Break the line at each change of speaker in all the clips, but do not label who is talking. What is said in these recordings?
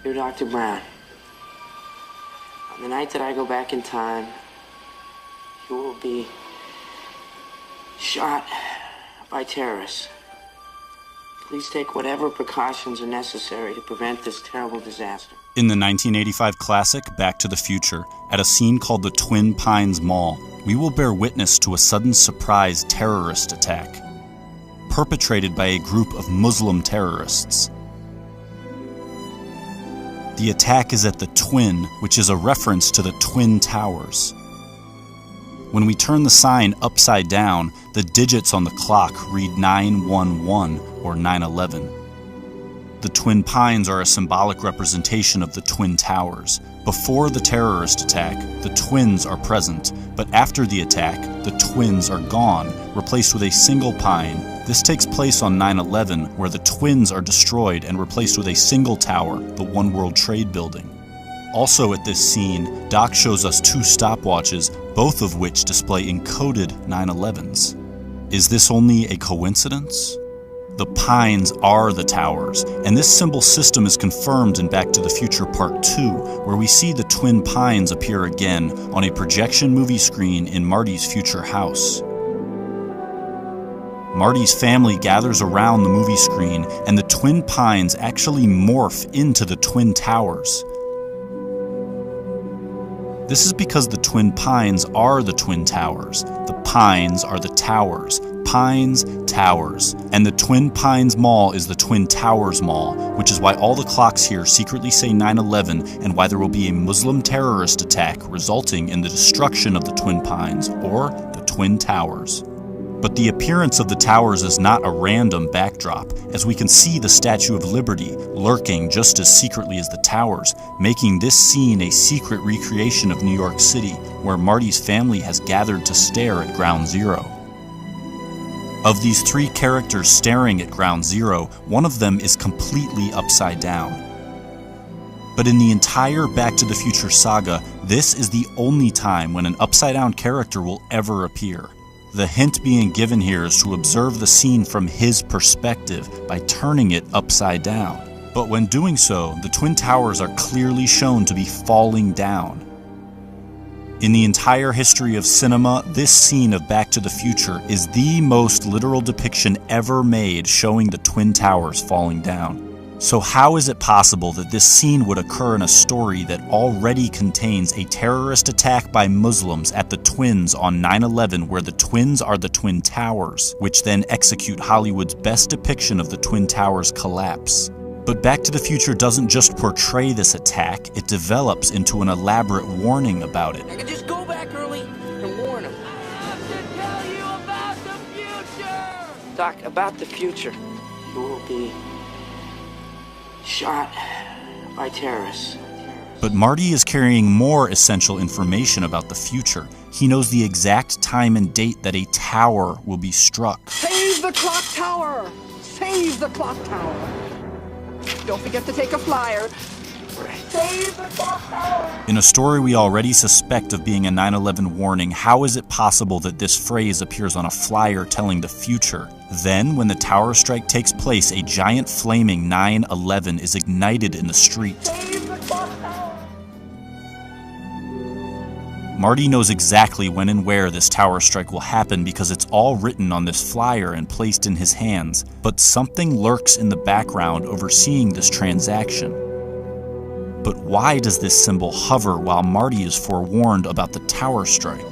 Dear Dr. Brown, on the night that I go back in time, you will be shot by terrorists. Please take whatever precautions are necessary to prevent this terrible disaster.
In the 1985 classic Back to the Future, at a scene called the Twin Pines Mall, we will bear witness to a sudden surprise terrorist attack, perpetrated by a group of Muslim terrorists. The attack is at the Twin, which is a reference to the Twin Towers. When we turn the sign upside down, the digits on the clock read 911 or 911. The Twin Pines are a symbolic representation of the Twin Towers. Before the terrorist attack, the twins are present, but after the attack, the twins are gone, replaced with a single pine. This takes place on 9/11, where the twins are destroyed and replaced with a single tower, the One World Trade Building. Also at this scene, Doc shows us two stopwatches, both of which display encoded 9/11s. Is this only a coincidence? The pines are the towers, and this symbol system is confirmed in Back to the Future Part 2, where we see the twin pines appear again on a projection movie screen in Marty's future house. Marty's family gathers around the movie screen, and the twin pines actually morph into the twin towers. This is because the twin pines are the twin towers. The pines are the towers. Pines, towers. And the Twin Pines Mall is the Twin Towers Mall, which is why all the clocks here secretly say 9/11 and why there will be a Muslim terrorist attack resulting in the destruction of the Twin Pines, or the Twin Towers. But the appearance of the towers is not a random backdrop, as we can see the Statue of Liberty lurking just as secretly as the towers, making this scene a secret recreation of New York City, where Marty's family has gathered to stare at Ground Zero. Of these three characters staring at Ground Zero, one of them is completely upside down. But in the entire Back to the Future saga, this is the only time when an upside-down character will ever appear. The hint being given here is to observe the scene from his perspective by turning it upside down. But when doing so, the Twin Towers are clearly shown to be falling down. In the entire history of cinema, this scene of Back to the Future is the most literal depiction ever made showing the Twin Towers falling down. So how is it possible that this scene would occur in a story that already contains a terrorist attack by Muslims at the Twins on 9/11, where the twins are the Twin Towers, which then execute Hollywood's best depiction of the Twin Towers' collapse? But Back to the Future doesn't just portray this attack, it develops into an elaborate warning about it.
I could just go back early and warn him.
I have to tell you about the future!
Doc, about the future, you will be shot by terrorists.
But Marty is carrying more essential information about the future. He knows the exact time and date that a tower will be struck.
Save the clock tower! Save the clock tower! Don't forget to take a flyer. Save the clock tower!
In a story we already suspect of being a 9/11 warning, how is it possible that this phrase appears on a flyer telling the future? Then, when the tower strike takes place, a giant flaming 9/11 is ignited in the street.
Save the clock tower!
Marty knows exactly when and where this tower strike will happen because it's all written on this flyer and placed in his hands, but something lurks in the background overseeing this transaction. But why does this symbol hover while Marty is forewarned about the tower strike?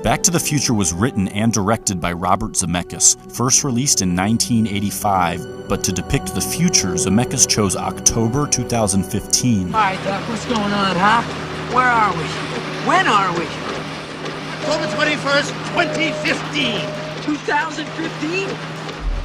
Back to the Future was written and directed by Robert Zemeckis, first released in 1985, but to depict the future, Zemeckis chose October 2015.
All right, Doc, what's going on, huh? Where are we? When are we?
October 21st, 2015.
2015?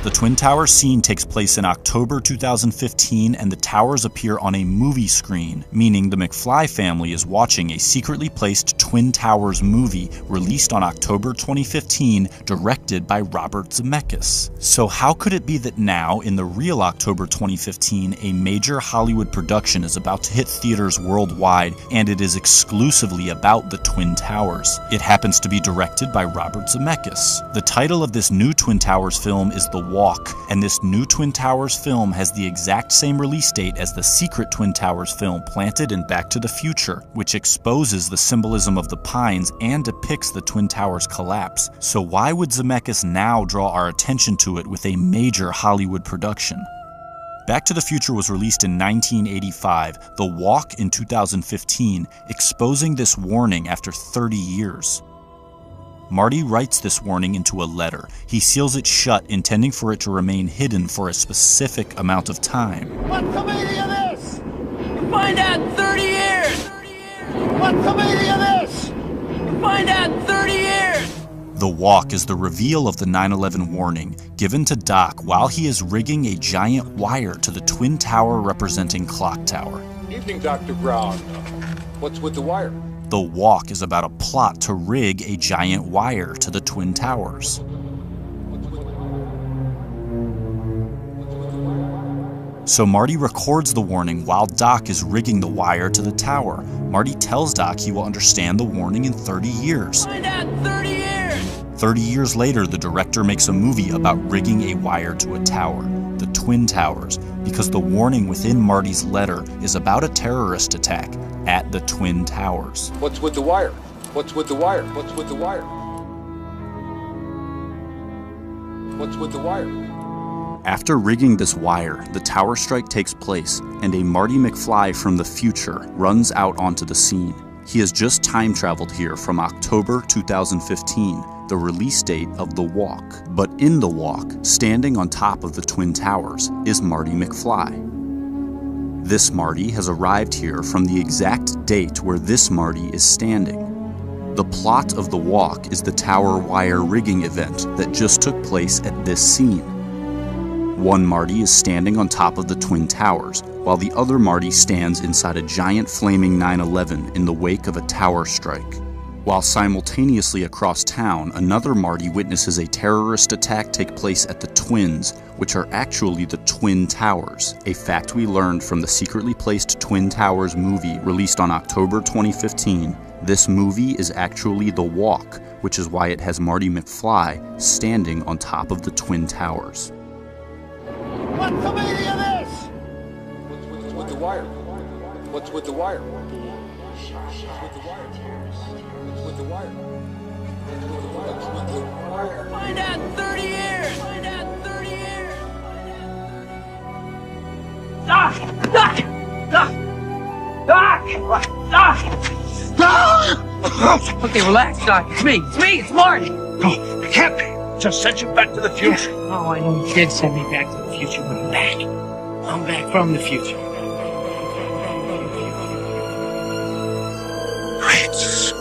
The Twin Towers scene takes place in October 2015, and the towers appear on a movie screen, meaning the McFly family is watching a secretly placed Twin Towers movie released on October 2015, directed by Robert Zemeckis. So how could it be that now, in the real October 2015, a major Hollywood production is about to hit theaters worldwide, and it is exclusively about the Twin Towers? It happens to be directed by Robert Zemeckis. The title of this new Twin Towers film is The Walk, and this new Twin Towers film has the exact same release date as the secret Twin Towers film planted in Back to the Future, which exposes the symbolism of the Pines and depicts the Twin Towers collapse. So why would Zemeckis now draw our attention to it with a major Hollywood production? Back to the Future was released in 1985, The Walk in 2015, exposing this warning after 30 years. Marty writes this warning into a letter. He seals it shut, intending for it to remain hidden for a specific amount of time.
What's the meaning of this?
Find out in 30 years!
What's the meaning of this?
Find out in 30 years!
The Walk is the reveal of the 9/11 warning, given to Doc while he is rigging a giant wire to the Twin Tower representing Clock Tower.
Evening, Dr. Brown. What's with the wire?
The Walk is about a plot to rig a giant wire to the Twin Towers. So Marty records the warning while Doc is rigging the wire to the tower. Marty tells Doc he will understand the warning in 30 years.
Find out in 30 years!
30 years later, the director makes a movie about rigging a wire to a tower, the Twin Towers, because the warning within Marty's letter is about a terrorist attack at the Twin Towers.
What's with the wire? What's with the wire? What's with the wire? What's with the wire?
After rigging this wire, the tower strike takes place, and a Marty McFly from the future runs out onto the scene. He has just time traveled here from October 2015, the release date of The Walk. But in The Walk, standing on top of the Twin Towers, is Marty McFly. This Marty has arrived here from the exact date where this Marty is standing. The plot of The Walk is the tower wire rigging event that just took place at this scene. One Marty is standing on top of the Twin Towers, while the other Marty stands inside a giant flaming 9/11 in the wake of a tower strike. While simultaneously across town, another Marty witnesses a terrorist attack take place at the Twins, which are actually the Twin Towers, a fact we learned from the secretly placed Twin Towers movie released on October 2015. This movie is actually The Walk, which is why it has Marty McFly standing on top of the Twin Towers.
What's the meaning of this?
What's with the wire? What's with the wire? What's with the wire? What's with the wire? What's with the wire?
Find out in 30 years! Find out in 30 years! Doc! Doc! Doc! Doc! Doc! Okay, relax, Doc. It's me. It's me. It's Marty.
No, it can't be. Just sent you back to the future.
Oh, I know you did send me back to the future, but I'm back. I'm back from the future.
Great Scott.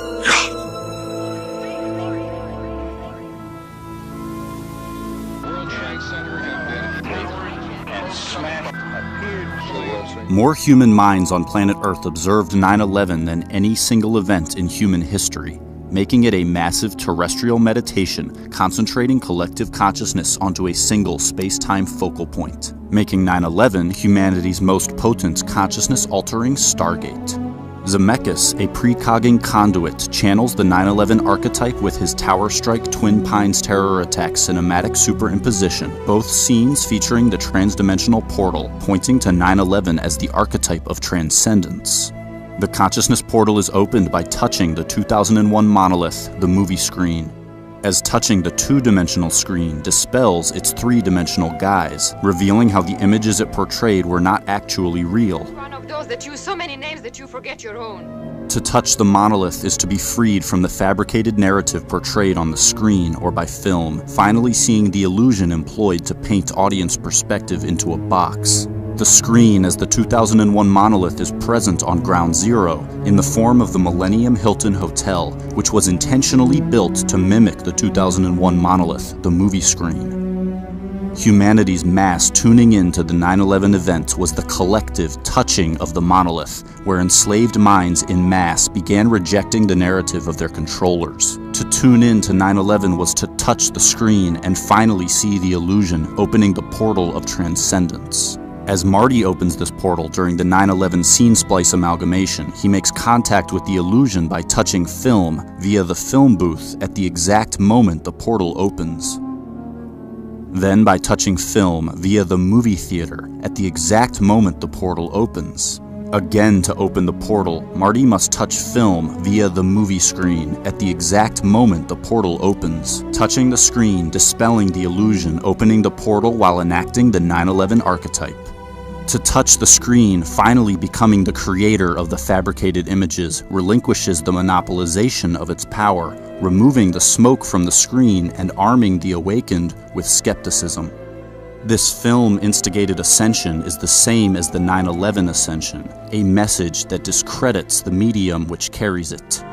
More human minds on planet Earth observed 9/11 than any single event in human history, making it a massive terrestrial meditation concentrating collective consciousness onto a single space-time focal point, making 9/11 humanity's most potent consciousness-altering stargate. Zemeckis, a precogging conduit, channels the 9/11 archetype with his Tower Strike Twin Pines terror attack cinematic superimposition, both scenes featuring the transdimensional portal, pointing to 9/11 as the archetype of transcendence. The consciousness portal is opened by touching the 2001 monolith, the movie screen, as touching the two-dimensional screen dispels its three-dimensional guise, revealing how the images it portrayed were not actually real.
One of those that use so many names that you forget your own.
To touch the monolith is to be freed from the fabricated narrative portrayed on the screen or by film, finally seeing the illusion employed to paint audience perspective into a box. The screen as the 2001 monolith is present on Ground Zero in the form of the Millennium Hilton Hotel, which was intentionally built to mimic the 2001 monolith, the movie screen. Humanity's mass tuning into the 9/11 event was the collective touching of the monolith, where enslaved minds in mass began rejecting the narrative of their controllers. To tune in to 9/11 was to touch the screen and finally see the illusion, opening the portal of transcendence. As Marty opens this portal during the 9/11 scene splice amalgamation, he makes contact with the illusion by touching film via the film booth at the exact moment the portal opens. Then by touching film via the movie theater at the exact moment the portal opens. Again, to open the portal, Marty must touch film via the movie screen at the exact moment the portal opens, touching the screen, dispelling the illusion, opening the portal while enacting the 9/11 archetype. To touch the screen, finally becoming the creator of the fabricated images, relinquishes the monopolization of its power, removing the smoke from the screen and arming the awakened with skepticism. This film-instigated ascension is the same as the 9/11 ascension, a message that discredits the medium which carries it.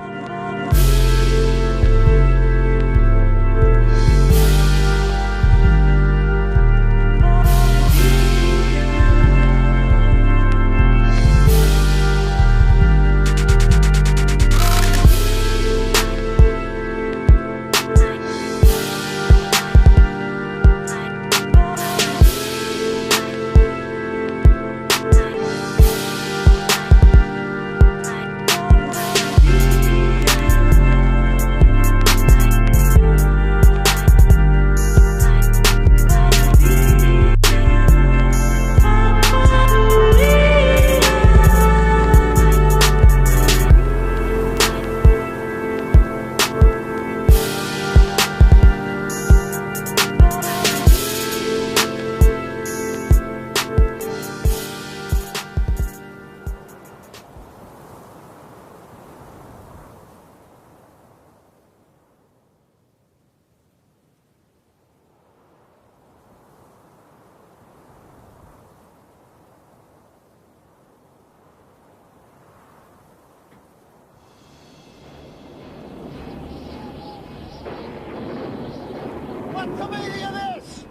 What's the meaning of this?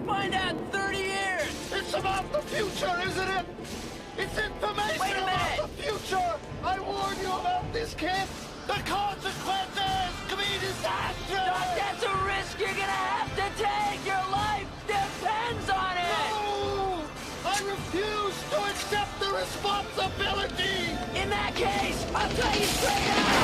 Find out in 30 years!
It's about the future, isn't it? It's information
Wait a
about
minute.
the future! I warn you about this, kid! The consequences can be disastrous!
Doc, that's a risk you're gonna have to take! Your life depends on it!
No! I refuse to accept the responsibility!
In that case, I'll tell you straight out!